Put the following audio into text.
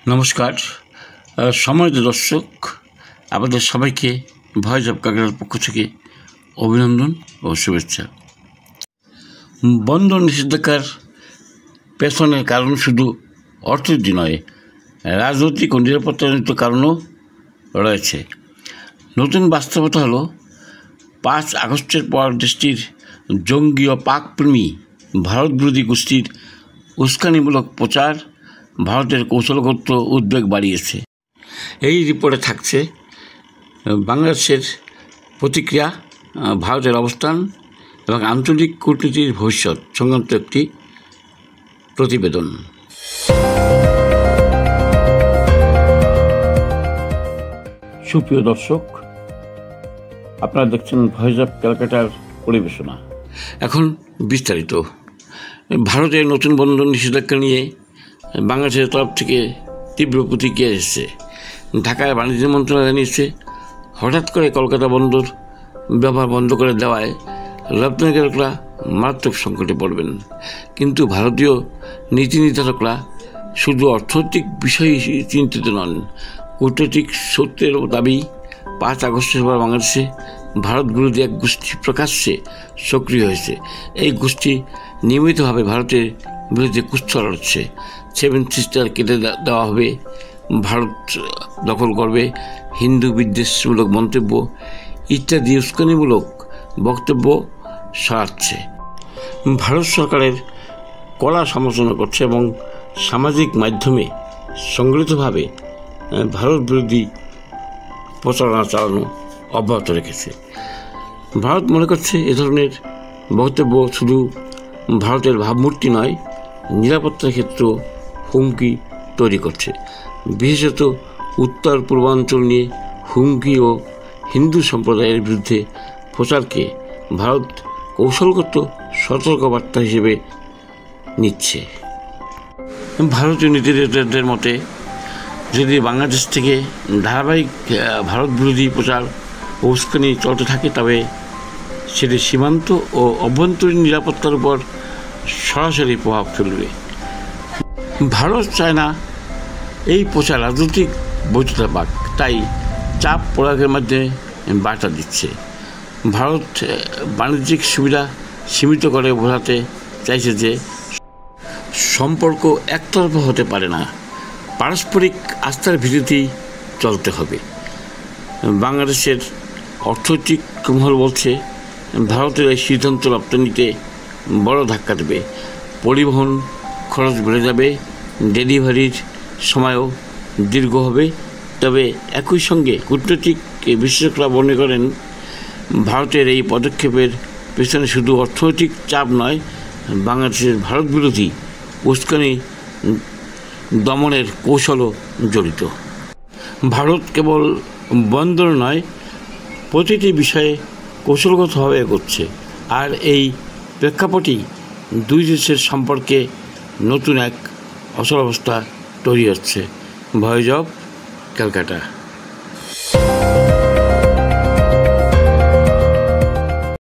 নমস্কার সম্মানিত দর্শক, আপনাদের সবাইকে ভয়েস অফ ক্যালকাটার পক্ষ থেকে অভিনন্দন ও শুভেচ্ছা। বন্দর নিষেধাজ্ঞার পেছনের কারণ শুধু অর্থনীতি নয়, রাজনৈতিক ও নিরাপত্তাজনিত কারণও রয়েছে। নতুন বাস্তবতা হলো 5 আগস্টের পর দেশটির জঙ্গি ও পাকপ্রেমী ভারত বিরোধী গোষ্ঠীর উস্কানিমূলক প্রচার ভারতের কৌশলগত উদ্বেগ বাড়িয়েছে। এই রিপোর্টে থাকছে বাংলাদেশের প্রতিক্রিয়া, ভারতের অবস্থান এবং আঞ্চলিক কূটনীতির ভবিষ্যৎ সংক্রান্ত একটি প্রতিবেদন। সুপ্রিয় দর্শক, আপনারা দেখছেন ভয়েস অফ ক্যালকাটার পরিবেশনা। এখন বিস্তারিত। ভারতের নতুন বন্দর নিষেধাজ্ঞা নিয়ে বাংলাদেশের তরফ থেকে তীব্র প্রতিক্রিয়া এসেছে। ঢাকার বাণিজ্য মন্ত্রণালয় জানিয়েছে, হঠাৎ করে কলকাতা বন্দর ব্যবহার বন্ধ করে দেওয়ায় রপ্তানিকারকরা মারাত্মক সংকটে পড়বেন। কিন্তু ভারতীয় নীতি নির্ধারকরা শুধু অর্থনৈতিক বিষয়ে চিন্তিত নন। কূটনৈতিক সূত্রের দাবি, 5 আগস্টের পর বাংলাদেশে ভারত বিরোধী এক গোষ্ঠী প্রকাশ্যে সক্রিয় হয়েছে। এই গোষ্ঠী নিয়মিতভাবে ভারতের বিরুদ্ধে কুৎসা লড়ছে। 7 সিস্টার কেটে দেওয়া হবে, ভারত দখল করবে, হিন্দু বিদ্বেষমূলক মন্তব্য ইত্যাদি উস্কানিমূলক বক্তব্য ছড়াচ্ছে। ভারত সরকারের কড়া সমালোচনা করছে এবং সামাজিক মাধ্যমে সংগঠিতভাবে ভারত বিরোধী প্রচারণা চালানো অব্যাহত রেখেছে। ভারত মনে করছে এ ধরনের বক্তব্য শুধু ভারতের ভাবমূর্তি নয়, নিরাপত্তার ক্ষেত্রেও হুমকি তৈরি করছে। বিশেষত উত্তর পূর্বাঞ্চল নিয়ে হুমকি ও হিন্দু সম্প্রদায়ের বিরুদ্ধে প্রচারকে ভারত কৌশলগত সতর্কবার্তা হিসেবে নিচ্ছে। ভারতীয় নীতিনির্ধারকদের মতে, যদি বাংলাদেশ থেকে ধারাবাহিক ভারত বিরোধী প্রচার ও উস্কানি চলতে থাকে, তবে সেটি সীমান্ত ও অভ্যন্তরীণ নিরাপত্তার উপর সরাসরি প্রভাব ফেলবে। ভারত চায় না এই প্রচার রাজনৈতিক বৈধতা পাক, তাই চাপ প্রয়োগের মাধ্যমে বার্তা দিচ্ছে। ভারত বাণিজ্যিক সুবিধা সীমিত করে বোঝাতে চাইছে যে সম্পর্ক একতরফা হতে পারে না, পারস্পরিক আস্থার ভিত্তিতেই চলতে হবে। বাংলাদেশের অর্থনৈতিক মহল বলছে, ভারতের এই সিদ্ধান্ত রপ্তানিতে বড় ধাক্কা দেবে। পরিবহন খরচ বেড়ে যাবে, ডেলিভারির সময়ও দীর্ঘ হবে। তবে একই সঙ্গে কূটনৈতিক বিশেষজ্ঞরা মনে করেন, ভারতের এই পদক্ষেপের পেছনে শুধু অর্থনৈতিক চাপ নয়, বাংলাদেশের ভারত বিরোধী উস্কানি দমনের কৌশলও জড়িত। ভারত কেবল বন্দর নয়, প্রতিটি বিষয়ে কৌশলগতভাবে এগোচ্ছে। আর এই প্রেক্ষাপটই দুই দেশের সম্পর্কে নতুন এক অচলাবস্থা তৈরি হচ্ছে। Voice of Calcutta.